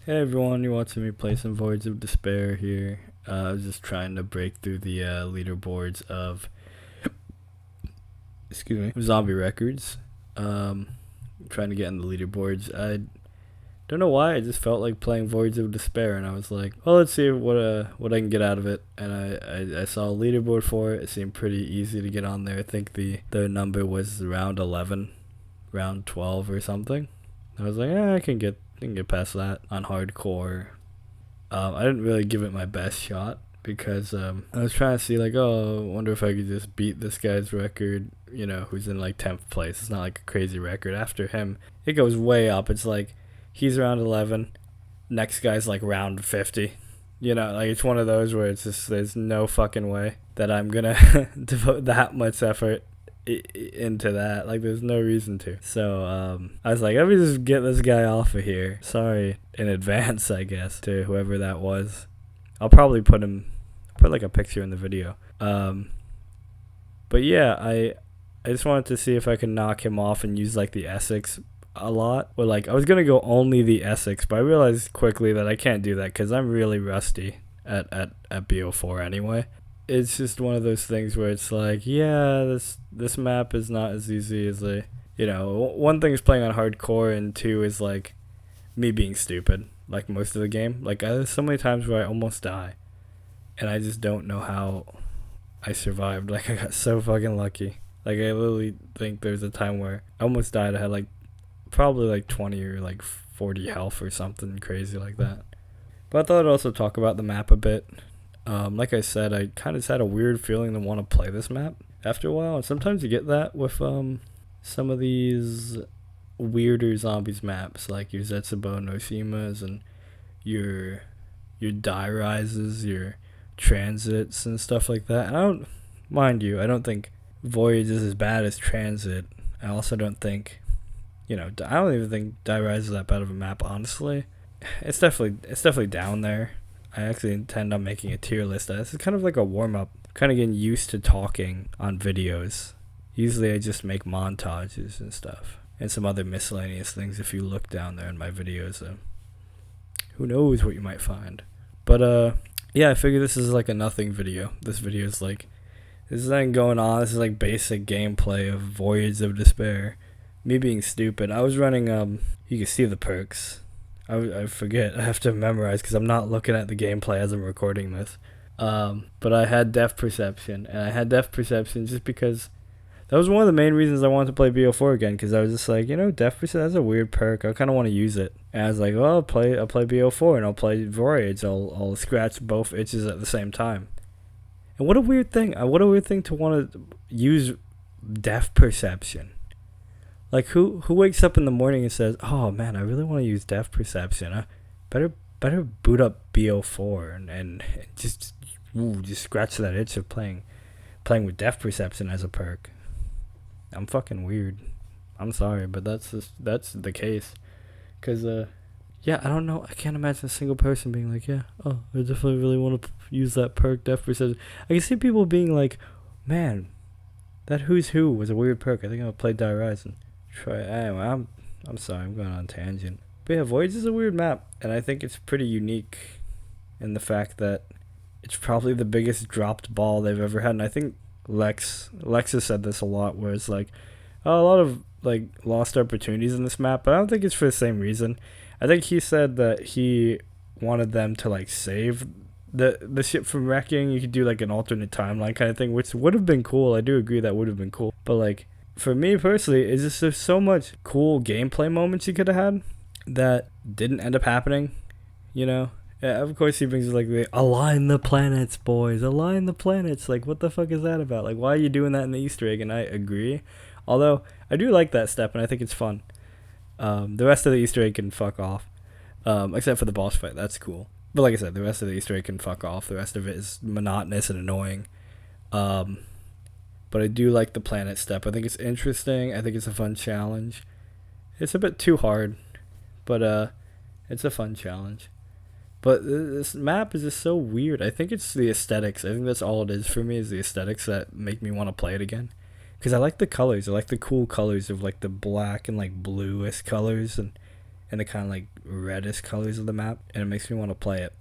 Hey everyone, you're watching me play some Voyage of Despair here. I was just trying to break through the leaderboards of, Zombie Records. Trying to get in the leaderboards. I don't know why, I just felt like playing Voyage of Despair, and I was like, well, let's see what I can get out of it. And I saw a leaderboard for it. It seemed pretty easy to get on there. I think the number was round 11, round 12 or something. I was like, I can get past that on hardcore. I didn't really give it my best shot because I was trying to see like, oh, I wonder if I could just beat this guy's record, who's in like 10th place. It's not like a crazy record. After him, it goes way up. It's like he's round 11, next guy's like round 50. Like it's one of those where it's just there's no fucking way that I'm gonna devote that much effort into that. Like there's no reason to. So I was like, let me just get this guy off of here. Sorry in advance, I guess, to whoever that was. I'll probably put like a picture in the video. But yeah, I just wanted to see if I could knock him off and use like the Essex a lot. Or like I was gonna go only the Essex, but I realized quickly that I can't do that because I'm really rusty at BO4 anyway. It's just one of those things where it's like, yeah, this map is not as easy as one thing is playing on hardcore, and two is like me being stupid like most of the game. Like there's so many times where I almost die and I just don't know how I survived. Like I got so fucking lucky. Like I literally think there's a time where I almost died. I had like probably like 20 or like 40 health or something crazy like that. But I thought I'd also talk about the map a bit. Like I said, I kind of had a weird feeling to want to play this map after a while, and sometimes you get that with some of these weirder zombies maps, like your Zetsubo Noshimas and your Die Rises, your Transits and stuff like that. And I don't think Voyage is as bad as Transit. I also don't think, I don't even think Die Rise is that bad of a map, honestly. It's definitely down there. I actually intend on making a tier list. This is kind of like a warm-up. Kind of getting used to talking on videos. Usually I just make montages and stuff. And some other miscellaneous things if you look down there in my videos. Who knows what you might find. But yeah, I figure this is like a nothing video. This video is like, this is nothing going on. This is like basic gameplay of Voyage of Despair. Me being stupid. I was running, you can see the perks. I forget. I have to memorize because I'm not looking at the gameplay as I'm recording this. But I had depth perception, and I had depth perception just because that was one of the main reasons I wanted to play BO4 again, because I was just like, depth perception, that's a weird perk. I kind of want to use it. And I was like, well, I'll play BO4 and I'll play Voyage. I'll scratch both itches at the same time. And what a weird thing. What a weird thing to want to use depth perception. Like, who wakes up in the morning and says, oh, man, I really want to use depth perception. Better boot up BO4 and just scratch that itch of playing with depth perception as a perk. I'm fucking weird. I'm sorry, but that's the case. Because, yeah, I don't know. I can't imagine a single person being like, yeah, oh, I definitely really want to use that perk, depth perception. I can see people being like, man, that Who's Who was a weird perk. I think I'll play Die Rise and try. Anyway, I'm sorry, I'm going on a tangent. But yeah, Voyage is a weird map, and I think it's pretty unique in the fact that it's probably the biggest dropped ball they've ever had. And I think Lex has said this a lot, where it's like, oh, a lot of like lost opportunities in this map, but I don't think it's for the same reason. I think he said that he wanted them to like save the ship from wrecking. You could do like an alternate timeline kind of thing, which would have been cool. I do agree that would have been cool, but like for me personally, it's just there's so much cool gameplay moments you could have had that didn't end up happening. Yeah, of course he brings like the align the planets, boys, align the planets. Like, what the fuck is that about? Like, why are you doing that in the Easter egg? And I agree, although I do like that step and I think it's fun. The rest of the Easter egg can fuck off, except for the boss fight. That's cool. But like I said, the rest of the Easter egg can fuck off. The rest of it is monotonous and annoying. But I do like the planet step. I think it's interesting. I think it's a fun challenge. It's a bit too hard, but it's a fun challenge. But this map is just so weird. I think it's the aesthetics. I think that's all it is for me, is the aesthetics that make me want to play it again. Because I like the colors. I like the cool colors of like the black and like bluish colors. And and the kind of like reddish colors of the map, and it makes me want to play it.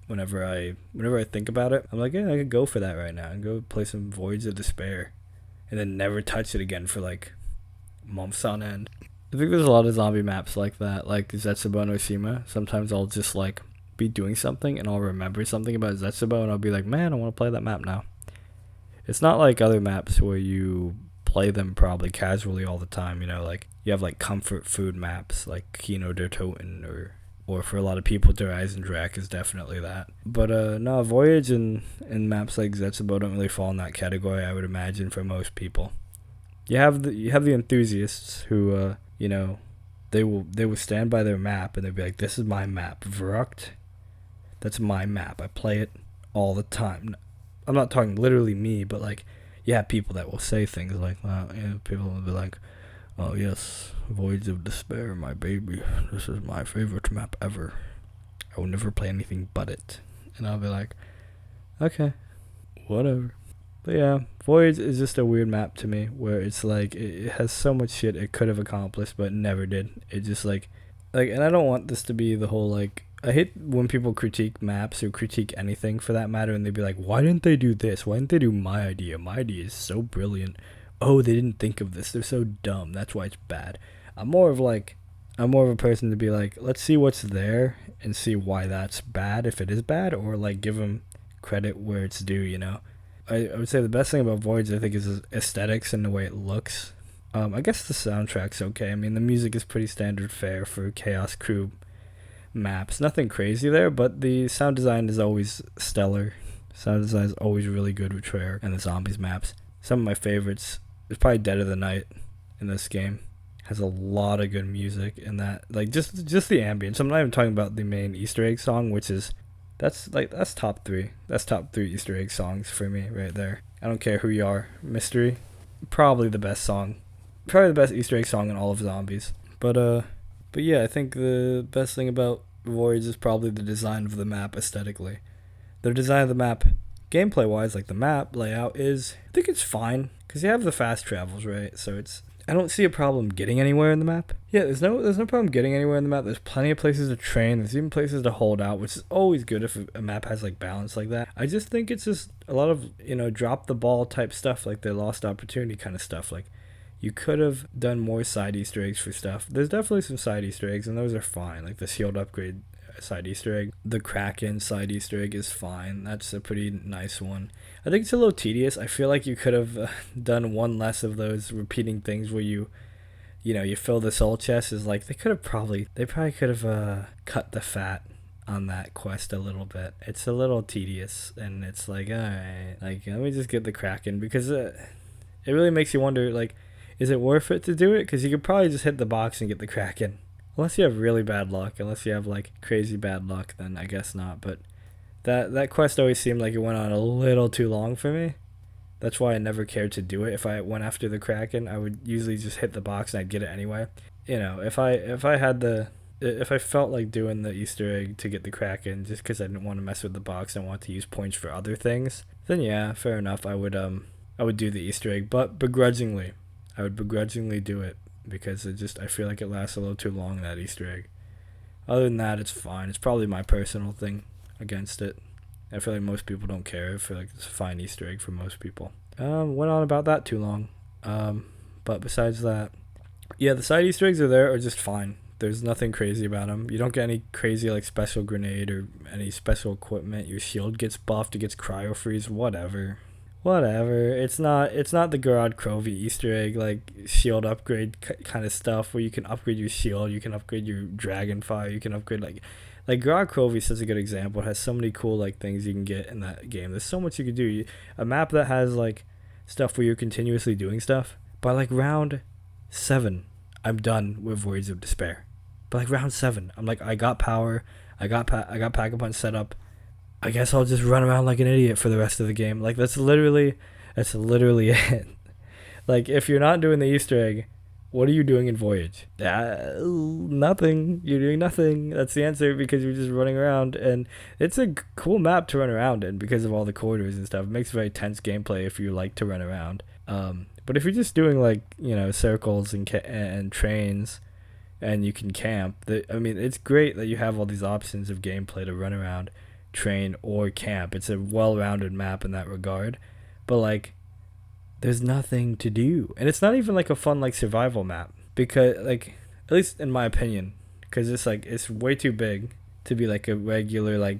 Whenever I think about it, I'm like, yeah, I could go for that right now and go play some Voyage of Despair, and then never touch it again for like months on end. I think there's a lot of zombie maps like that, like Zetsubo no Shima. Sometimes I'll just like be doing something and I'll remember something about Zetsubo and I'll be like, man, I want to play that map now. It's not like other maps where you play them probably casually all the time, you know, like you have like comfort food maps like Kino der Toten, or for a lot of people Der Eisendrak is definitely that. But no, Voyage and maps like Zetsubo don't really fall in that category, I would imagine, for most people. You have the enthusiasts who you know, they will stand by their map and they'll be like, this is my map, Verrucht. That's my map. I play it all the time. I'm not talking literally me, but like, you have people that will say things like that. Yeah, people will be like, oh yes, Voyage of Despair, my baby. This is my favorite map ever. I will never play anything but it. And I'll be like, okay, whatever. But yeah, Voyage is just a weird map to me, where it's like, it has so much shit it could have accomplished, but never did. It just like, and I don't want this to be the whole like, I hate when people critique maps or critique anything for that matter, and they'd be like, why didn't they do this? Why didn't they do my idea? My idea is so brilliant. Oh, they didn't think of this. They're so dumb. That's why it's bad. I'm more of a person to be like, let's see what's there and see why that's bad, if it is bad, or like give them credit where it's due, you know? I would say the best thing about Voyage, I think, is aesthetics and the way it looks. I guess the soundtrack's okay. I mean, the music is pretty standard fare for Chaos Crew maps. Nothing crazy there, but the sound design is always stellar. Sound design is always really good with Treyarch and the zombies maps. Some of my favorites is probably Dead of the Night in this game. Has a lot of good music in that, like just the ambience. I'm not even talking about the main Easter egg song, which is that's top 3. That's top 3 Easter egg songs for me right there. I don't care who you are. Mystery, probably the best song. Probably the best Easter egg song in all of zombies. But yeah, I think the best thing about Voyage is probably the design of the map aesthetically. The design of the map, gameplay-wise, like the map layout is, I think it's fine, because you have the fast travels, right? So I don't see a problem getting anywhere in the map. Yeah, there's no problem getting anywhere in the map. There's plenty of places to train. There's even places to hold out, which is always good if a map has like balance like that. I just think it's just a lot of, you know, drop the ball type stuff, like the lost opportunity kind of stuff. Like, you could have done more side Easter eggs for stuff. There's definitely some side Easter eggs, and those are fine. Like the shield upgrade side Easter egg. The Kraken side Easter egg is fine. That's a pretty nice one. I think it's a little tedious. I feel like you could have done one less of those repeating things where you fill the soul chest. Is like, they probably could have cut the fat on that quest a little bit. It's a little tedious, and it's like, alright, like, let me just get the Kraken, because it really makes you wonder, like, is it worth it to do it? Because you could probably just hit the box and get the Kraken. Unless you have really bad luck. Unless you have, like, crazy bad luck, then I guess not. But that quest always seemed like it went on a little too long for me. That's why I never cared to do it. If I went after the Kraken, I would usually just hit the box and I'd get it anyway. You know, if I felt like doing the Easter egg to get the Kraken just because I didn't want to mess with the box and want to use points for other things, then yeah, fair enough. I would do the Easter egg, but begrudgingly. I would begrudgingly do it because I feel like it lasts a little too long, that Easter egg. Other than that, it's fine. It's probably my personal thing against it. I feel like most people don't care. I feel like it's a fine Easter egg for most people. Went on about that too long. But besides that, yeah, the side Easter eggs are just fine. There's nothing crazy about them. You don't get any crazy like special grenade or any special equipment. Your shield gets buffed. It gets cryo freeze. Whatever. It's not the Gerard Crovey Easter egg like shield upgrade kind of stuff where you can upgrade your shield, you can upgrade your Dragonfire, you can upgrade like Gerard Crovey is such a good example. It has so many cool like things you can get in that game. There's so much you can do. A map that has like stuff where you're continuously doing stuff. By like round 7, I'm done with Voyage of Despair. By like round 7, I'm like, I got power, I got Pack-a-Punch set up. I guess I'll just run around like an idiot for the rest of the game. Like, that's literally it. Like, if you're not doing the Easter egg, what are you doing in Voyage? Nothing. You're doing nothing. That's the answer, because you're just running around. And it's a cool map to run around in because of all the corridors and stuff. It makes very tense gameplay if you like to run around. But if you're just doing, like, you know, circles and trains, and you can camp. I mean, it's great that you have all these options of gameplay to run around, train, or camp. It's a well-rounded map in that regard. But like, there's nothing to do, and it's not even like a fun like survival map, because like, at least in my opinion, because it's like it's way too big to be like a regular like,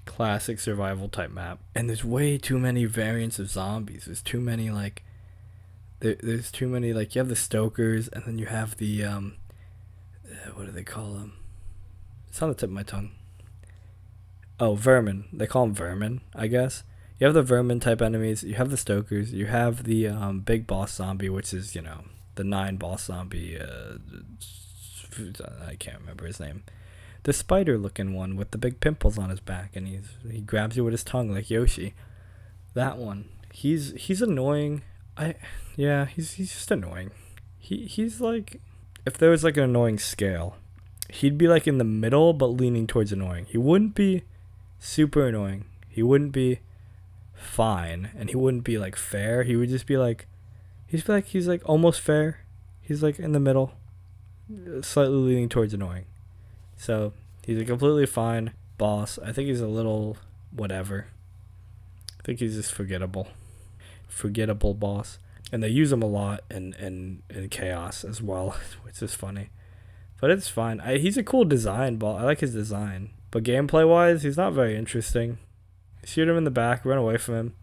classic survival type map, and there's way too many variants of zombies. There's too many like there's too many like, you have the stokers, and then you have the what do they call them? It's on the tip of my tongue. Oh, vermin. They call them vermin, I guess. You have the vermin type enemies. You have the stokers. You have the big boss zombie, which is the 9 boss zombie. I can't remember his name. The spider looking one with the big pimples on his back, and he grabs you with his tongue like Yoshi. That one. He's annoying. He's just annoying. He's like, if there was like an annoying scale, he'd be like in the middle but leaning towards annoying. He wouldn't be super annoying. He wouldn't be fine, and he wouldn't be like fair. He would just be like, he's like almost fair. He's like in the middle, slightly leaning towards annoying. So he's a completely fine boss. I think he's a little whatever. I think he's just forgettable boss, and they use him a lot in chaos as well, which is funny. But it's fine. He's a cool design boss. I like his design, but gameplay wise, he's not very interesting. Shoot him in the back, run away from him.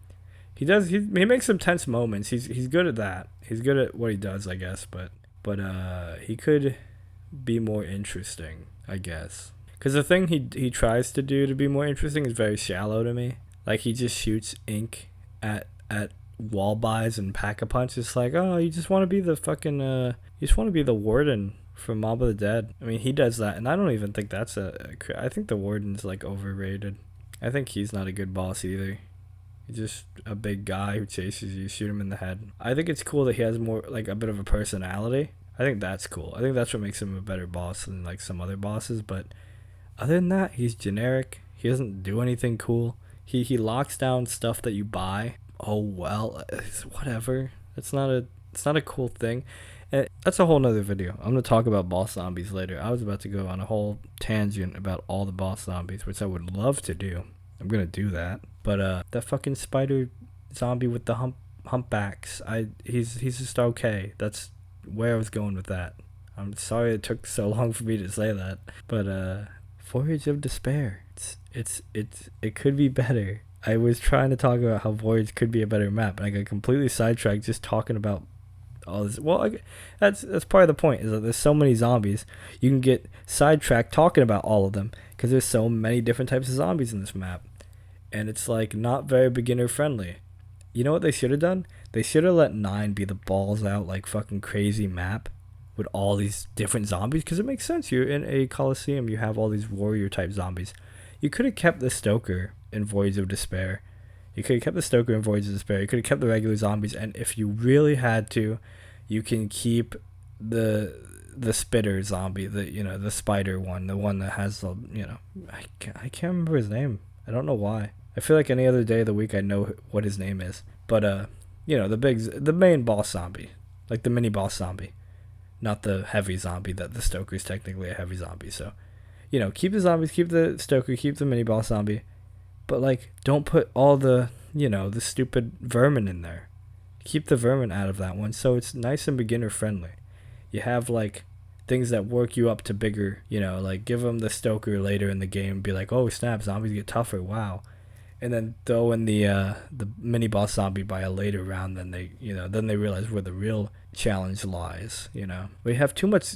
He makes some tense moments. He's good at that. He's good at what he does, I guess. But he could be more interesting, I guess. Because the thing he tries to do to be more interesting is very shallow to me. Like, he just shoots ink at wall buys and pack-a-punch. It's like, oh, you just want to be the fucking you just want to be the warden from Mob of the Dead. I mean, he does that, and I don't even think that's I think the warden's like overrated. I think he's not a good boss either. He's just a big guy who chases you, shoot him in the head. I think it's cool that he has more, like, a bit of a personality. I think that's cool. I think that's what makes him a better boss than, like, some other bosses. But other than that, he's generic. He doesn't do anything cool. He locks down stuff that you buy. Oh, well, it's whatever. It's not a cool thing. And that's a whole nother video. I'm going to talk about boss zombies later. I was about to go on a whole tangent about all the boss zombies, which I would love to do. I'm going to do that. But that fucking spider zombie with the humpbacks, he's just okay. That's where I was going with that. I'm sorry it took so long for me to say that. But Voyage of Despair. It could be better. I was trying to talk about how Voyage could be a better map, and I got completely sidetracked just talking about all this. Well, that's part of the point, is that there's so many zombies. You can get sidetracked talking about all of them because there's so many different types of zombies in this map, and it's like not very beginner friendly. You know what they should have done? They should have let 9 be the balls out, like, fucking crazy map with all these different zombies, because it makes sense. You're in a coliseum, you have all these warrior type zombies. You could have kept the Stoker in Voyage of Despair. You could have kept the Stoker in Voyage of Despair. You could have kept the regular zombies, and if you really had to, you can keep the spitter zombie, the spider one, the one that has the, I can't remember his name. I don't know why. I feel like any other day of the week I know what his name is. But the main boss zombie, like the mini boss zombie, not the heavy zombie. That the Stoker's technically a heavy zombie. So, keep the zombies, keep the Stoker, keep the mini boss zombie, but like don't put all the the stupid vermin in there. Keep the vermin out of that one, so it's nice and beginner friendly. You have like things that work you up to bigger, like give them the Stoker later in the game and be like, oh snap, zombies get tougher, wow. And then throw in the mini boss zombie by a later round, then they realize where the real challenge lies. We have too much.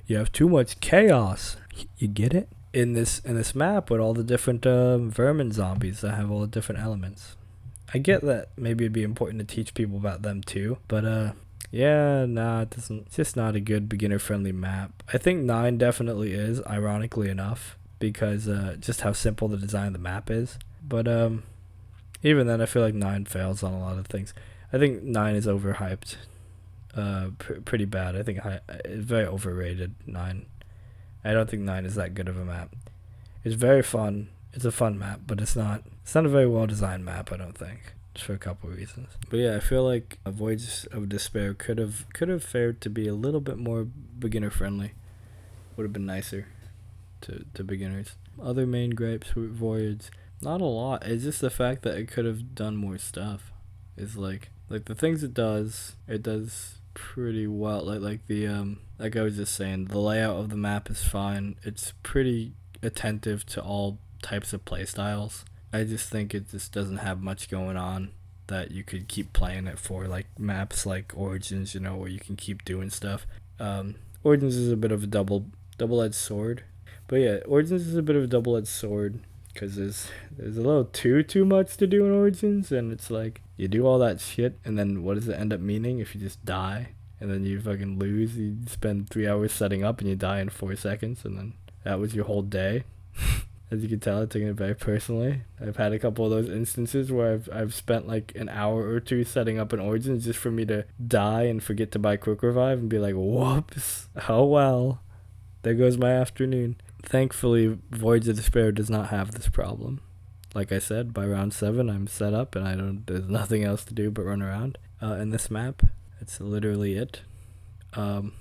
You have too much chaos. You get it in this map with all the different vermin zombies that have all the different elements. I get that maybe it'd be important to teach people about them too, but it doesn't. It's just not a good beginner friendly map. I think 9 definitely is, ironically enough, because just how simple the design of the map is. But even then, I feel like 9 fails on a lot of things. I think 9 is overhyped, pretty bad. I think it's very overrated. 9. I don't think 9 is that good of a map. It's very fun. It's a fun map, but it's not a very well designed map, I don't think. for a couple of reasons. But yeah, I feel like a Voyage of Despair could have fared to be a little bit more beginner friendly. Would have been nicer to beginners. Other main gripes with Voyage, not a lot. It's just the fact that it could have done more stuff. Is like the things it does pretty well. Like I was just saying, the layout of the map is fine. It's pretty attentive to all types of play styles. I just think it just doesn't have much going on that you could keep playing it for, like maps like Origins, where you can keep doing stuff. Origins is a bit of a double-edged sword. But yeah, Origins is a bit of a double-edged sword because there's a little too much to do in Origins, and it's like you do all that shit, and then what does it end up meaning if you just die? And then you fucking lose. You spend 3 hours setting up, and you die in 4 seconds, and then that was your whole day. As you can tell, I'm taking it very personally. I've had a couple of those instances where I've spent like an hour or two setting up an Origins just for me to die and forget to buy Quick Revive and be like, whoops, oh well, there goes my afternoon. Thankfully, Voyage of Despair does not have this problem. Like I said, by round 7, I'm set up and there's nothing else to do but run around in this map. It's literally it. And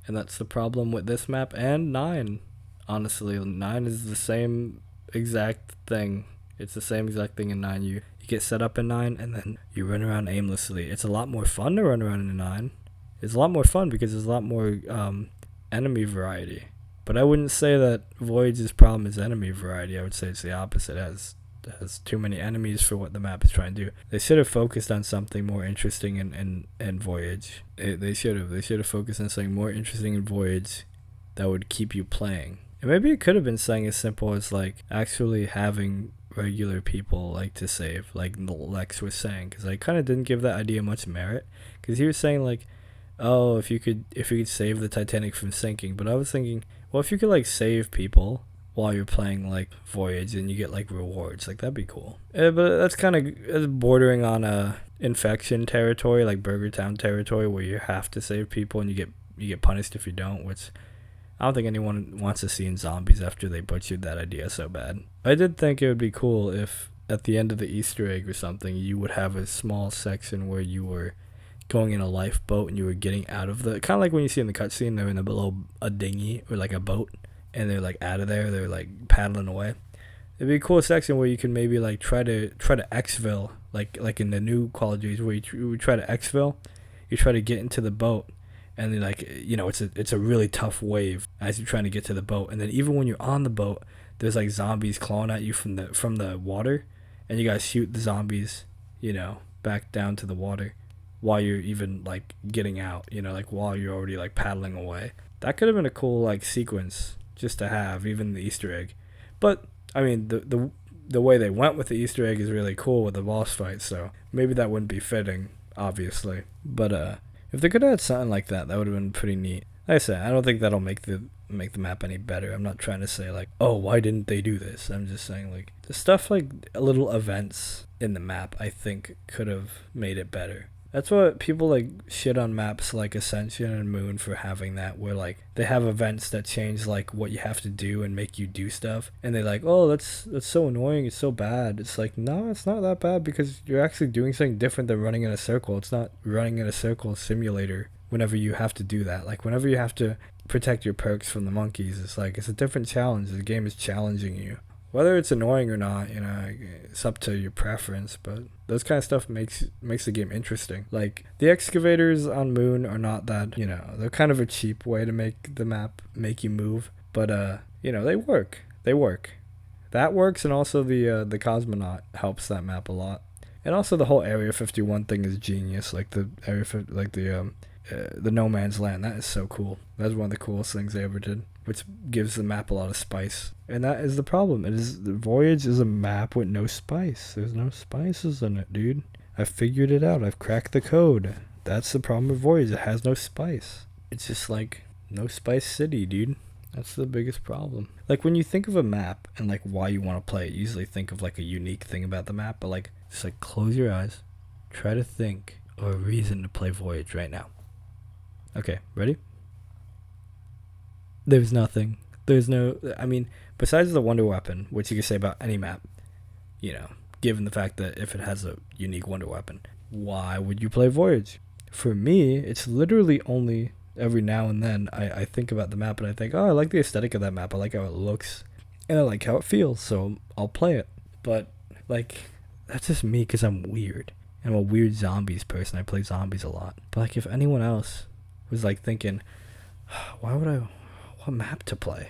that's the problem with this map and 9. Honestly, 9 is the same exact thing. It's the same exact thing in 9. You get set up in 9 and then you run around aimlessly. It's a lot more fun to run around in 9. It's a lot more fun because there's a lot more enemy variety. But I wouldn't say that Voyage's problem is enemy variety. I would say it's the opposite. It has too many enemies for what the map is trying to do. They should have focused on something more interesting in Voyage. They should have focused on something more interesting in Voyage that would keep you playing. And maybe it could have been something as simple as like actually having regular people like to save, like Lex was saying, because I kind of didn't give that idea much merit, because he was saying like, oh, if you could save the Titanic from sinking. But I was thinking, well, if you could like save people while you're playing like Voyage and you get like rewards, like that'd be cool. But that's kind of bordering on infection territory, like Burger Town territory, where you have to save people and you get punished if you don't, which I don't think anyone wants to see in zombies after they butchered that idea so bad. I did think it would be cool if at the end of the Easter egg or something, you would have a small section where you were going in a lifeboat and you were getting out of the, kind of like when you see in the cutscene, they're in a dinghy or like a boat and they're like out of there, they're like paddling away. It'd be a cool section where you can maybe like try to exfil, like in the new Call of Duty where you try to exfil, you try to get into the boat and then like, it's a really tough wave as you're trying to get to the boat, and then even when you're on the boat, there's like zombies clawing at you from the water, and you gotta shoot the zombies, back down to the water while you're even like getting out, like while you're already like paddling away. That could have been a cool like sequence just to have, even the Easter egg. But I mean, the way they went with the Easter egg is really cool with the boss fight, so maybe that wouldn't be fitting, obviously. But if they could have had something like that, that would have been pretty neat. Like I said, I don't think that'll make the map any better. I'm not trying to say like, oh, why didn't they do this? I'm just saying like the stuff like little events in the map, I think could have made it better. That's what people like shit on maps like Ascension and Moon for having that, where like they have events that change like what you have to do and make you do stuff, and they're like, oh, that's so annoying, it's so bad. It's like, no, it's not that bad because you're actually doing something different than running in a circle. It's not running in a circle simulator whenever you have to do that. Like whenever you have to protect your perks from the monkeys, it's like it's a different challenge. The game is challenging you. Whether it's annoying or not, it's up to your preference, but those kind of stuff makes the game interesting. Like, the excavators on Moon are not that, they're kind of a cheap way to make the map make you move, but, they work. They work. That works, and also the Cosmonaut helps that map a lot. And also the whole Area 51 thing is genius, like the No Man's Land, that is so cool. That's one of the coolest things they ever did, which gives the map a lot of spice. And that is the problem. The Voyage is a map with no spice. There's no spices in it, dude. I figured it out. I've cracked the code. That's the problem with Voyage. It has no spice. It's just like no spice city, dude. That's the biggest problem. Like when you think of a map and like why you want to play it, you usually think of like a unique thing about the map, but like just like close your eyes, try to think of a reason to play Voyage right now. Okay, ready? There's nothing. There's no, besides the wonder weapon, which you can say about any map, given the fact that if it has a unique wonder weapon, why would you play Voyage? For me, it's literally only every now and then I think about the map and I think, oh, I like the aesthetic of that map. I like how it looks and I like how it feels, so I'll play it. But, like, that's just me because I'm weird. I'm a weird zombies person. I play zombies a lot. But, like, if anyone else was, like, thinking, what map to play?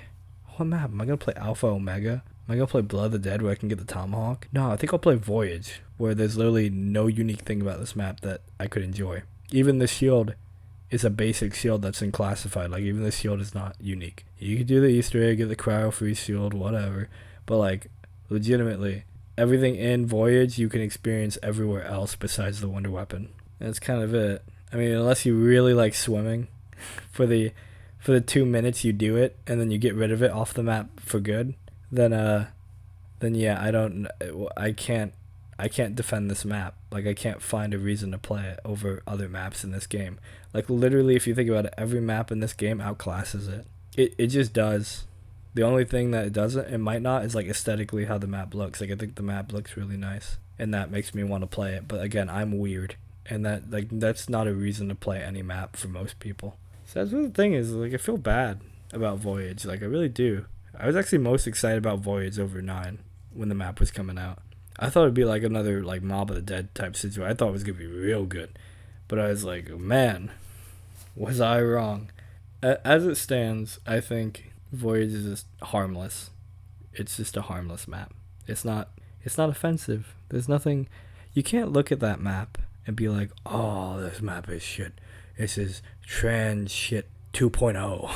What map? Am I going to play Alpha Omega? Am I going to play Blood of the Dead where I can get the Tomahawk? No, I think I'll play Voyage, where there's literally no unique thing about this map that I could enjoy. Even the shield is a basic shield that's in classified. Like, even the shield is not unique. You could do the Easter egg, get the cryo-free shield, whatever. But, like, legitimately, everything in Voyage you can experience everywhere else besides the wonder weapon. And that's kind of it. I mean, unless you really like swimming, for the 2 minutes you do it, and then you get rid of it off the map for good, then yeah, I can't defend this map. Like, I can't find a reason to play it over other maps in this game. Like, literally, if you think about it, every map in this game outclasses it. It just does. The only thing that it doesn't, it might not, is, like, aesthetically how the map looks. Like, I think the map looks really nice, and that makes me want to play it. But, again, I'm weird, and that's not a reason to play any map for most people. So that's what the thing is. Like, I feel bad about Voyage. Like, I really do. I was actually most excited about Voyage over 9 when the map was coming out. I thought it'd be like another like Mob of the Dead type situation. I thought it was gonna be real good, but I was like, man, was I wrong? As it stands, I think Voyage is just harmless. It's just a harmless map. It's not offensive. There's nothing. You can't look at that map and be like, oh, this map is shit. This is trans shit 2.0.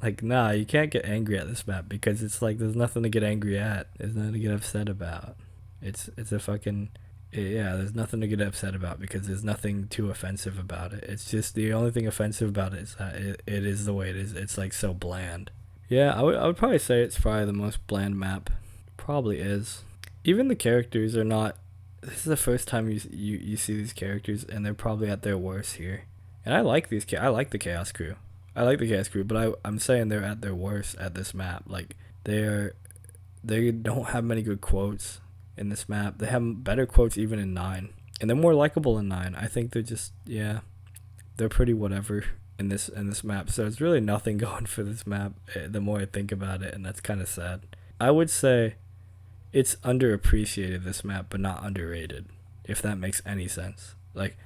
Like, nah, you can't get angry at this map because it's like there's nothing to get angry at. There's nothing to get upset about. It's a fucking, yeah, there's nothing to get upset about because there's nothing too offensive about it. It's just the only thing offensive about it is that it is the way it is. It's like so bland. Yeah, I would probably say it's probably the most bland map. Probably is. Even the characters are not, this is the first time you see these characters and they're probably at their worst here. And I like I like the Chaos Crew. But I'm saying they're at their worst at this map. Like, they don't have many good quotes in this map. They have better quotes even in 9. And they're more likable in 9. I think they're just, yeah, they're pretty whatever in this map. So it's really nothing going for this map the more I think about it, and that's kind of sad. I would say it's underappreciated, this map, but not underrated, if that makes any sense. Like,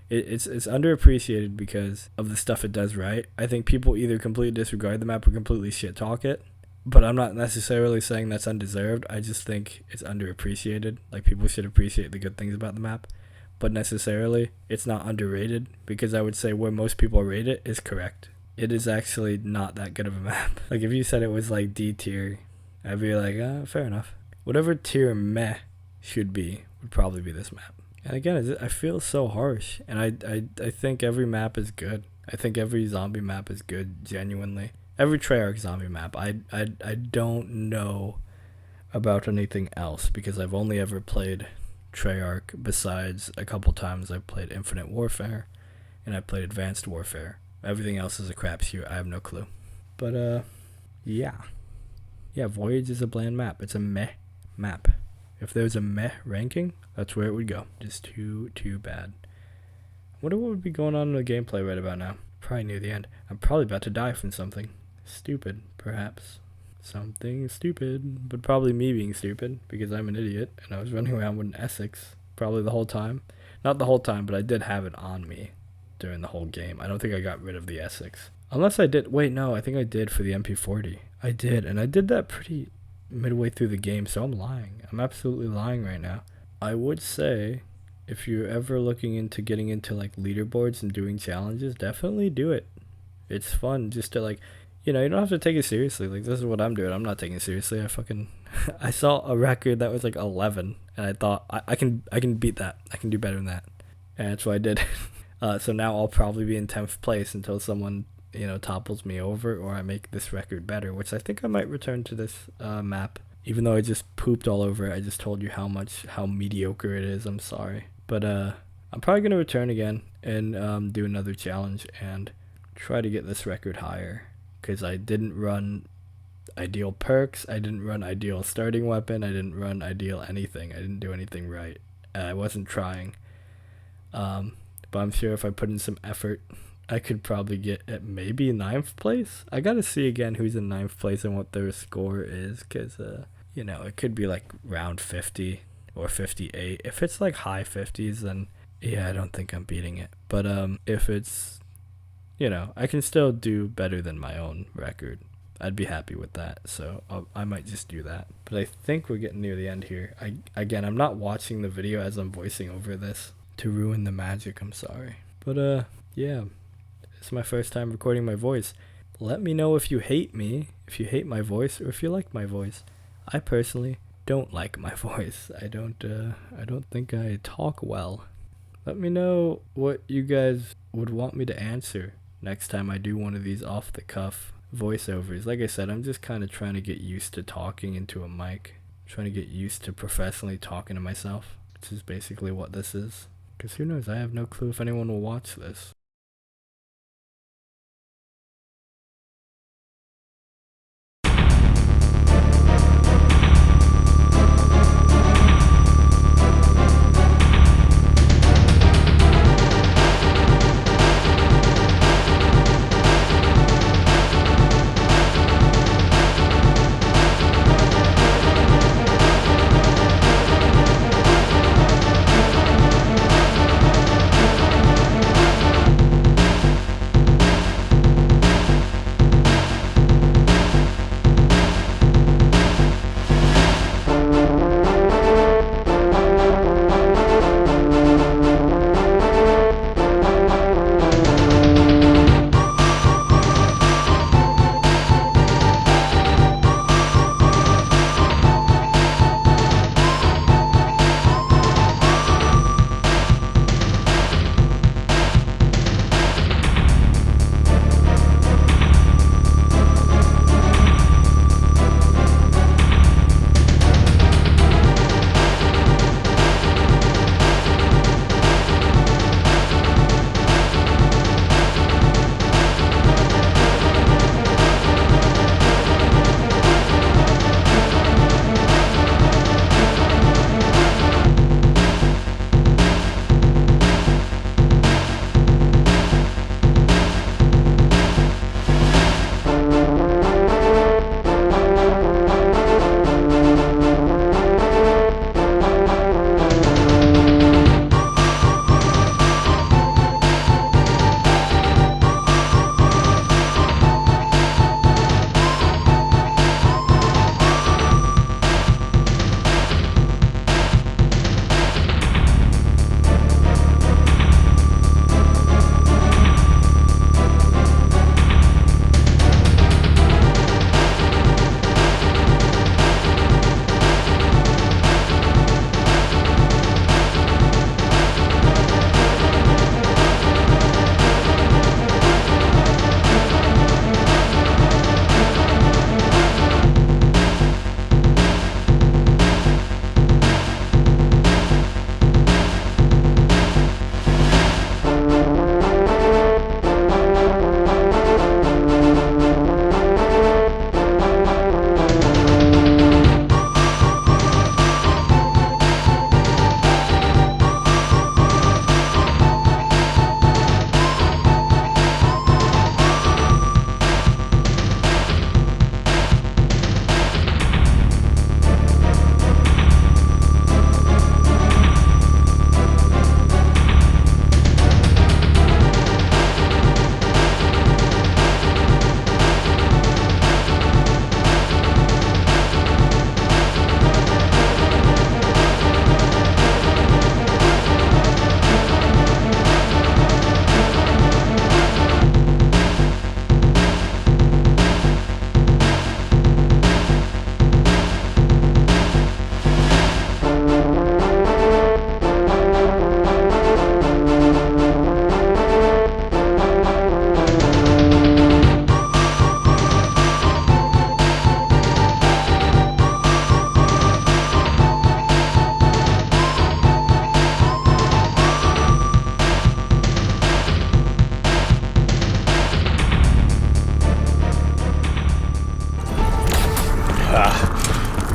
it's underappreciated because of the stuff it does right. I think people either completely disregard the map or completely shit talk it. But I'm not necessarily saying that's undeserved. I just think it's underappreciated. Like, people should appreciate the good things about the map. But necessarily, it's not underrated, because I would say where most people rate it is correct. It is actually not that good of a map. Like, if you said it was like D tier, I'd be like, fair enough. Whatever tier meh should be would probably be this map. And again, I feel so harsh. And I think every map is good. I think every zombie map is good, genuinely. Every Treyarch zombie map. I don't know about anything else because I've only ever played Treyarch besides a couple times I've played Infinite Warfare and I played Advanced Warfare. Everything else is a crapshoot. I have no clue. But yeah. Yeah, Voyage is a bland map. It's a meh map. If there's a meh ranking, that's where it would go. Just too bad. I wonder what would be going on in the gameplay right about now. Probably near the end. I'm probably about to die from something. Stupid, perhaps. Something stupid, but probably me being stupid because I'm an idiot and I was running around with an Essex probably the whole time. Not the whole time, but I did have it on me during the whole game. I don't think I got rid of the Essex. Unless I did. Wait, no, I think I did for the MP40. I did, and I did that pretty midway through the game, so I'm lying. I'm absolutely lying right now. I would say if you're ever looking into getting into like leaderboards and doing challenges, definitely do it. It's fun just to like, you know, you don't have to take it seriously. Like, this is what I'm doing. I'm not taking it seriously. I saw a record that was like 11, and I thought I can beat that. I can do better than that, and that's what I did. So now I'll probably be in 10th place until someone, you know, topples me over or I make this record better, which I think I might return to this map. Even though I just pooped all over it, I just told you how mediocre it is. I'm sorry, but I'm probably gonna return again and do another challenge and try to get this record higher. Because I didn't run ideal perks. I didn't run ideal starting weapon. I didn't run ideal anything. I didn't do anything right. I wasn't trying. But I'm sure if I put in some effort, I could probably get at maybe ninth place. I gotta see again who's in ninth place and what their score is, because it could be like round 50 or 58. If it's like high 50s, then yeah, I don't think I'm beating it. But if it's, I can still do better than my own record. I'd be happy with that, so I might just do that. But I think we're getting near the end here. I'm not watching the video as I'm voicing over this to ruin the magic. I'm sorry. But yeah, it's my first time recording my voice. Let me know if you hate me, if you hate my voice, or if you like my voice. I personally don't like my voice. I don't think I talk well. Let me know what you guys would want me to answer next time I do one of these off the cuff voiceovers. Like I said, I'm just kind of trying to get used to talking into a mic, trying to get used to professionally talking to myself, which is basically what this is. Because who knows, I have no clue if anyone will watch this.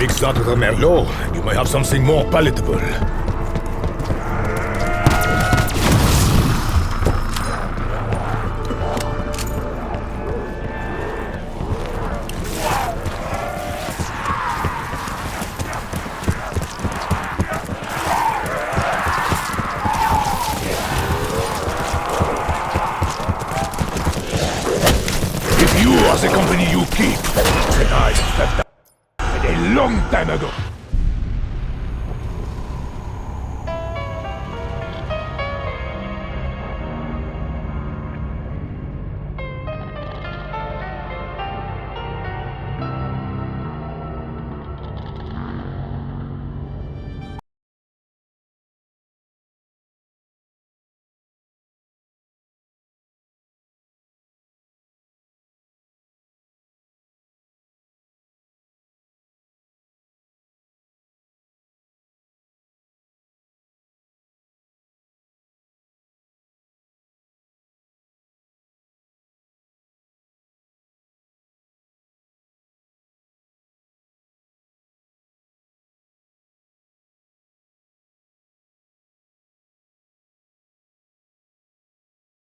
Mix that with a Merlot, and you may have something more palatable. If you are the company you keep, then I stepped out a long time ago.